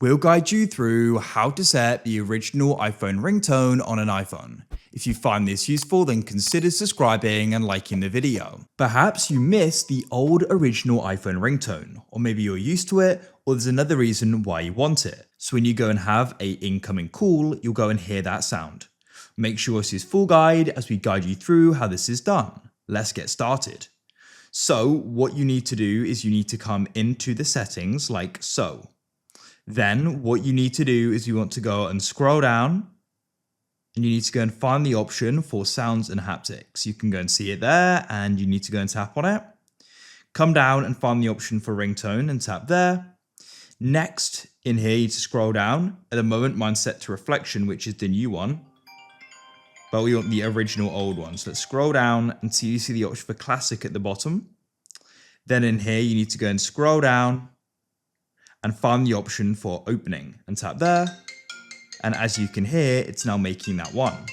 We'll guide you through how to set the original iPhone ringtone on an iPhone. If you find this useful, then consider subscribing and liking the video. Perhaps you missed the old original iPhone ringtone, or maybe you're used to it, or there's another reason why you want it. So when you go and have an incoming call, you'll go and hear that sound. Make sure this is full guide as we guide you through how this is done. Let's get started. So what you need to do is you need to come into the settings like so. Then what you need to do is you want to go and scroll down and you need to go and find the option for sounds and haptics. You can go and see it there and you need to go and tap on it. Come down and find the option for ringtone and tap there. Next in here, you need to scroll down. At the moment, mine's set to reflection, which is the new one, but we want the original old one. So let's scroll down and you see the option for classic at the bottom. Then in here, you need to go and scroll down and find the option for opening and tap there. And as you can hear, it's now making that one.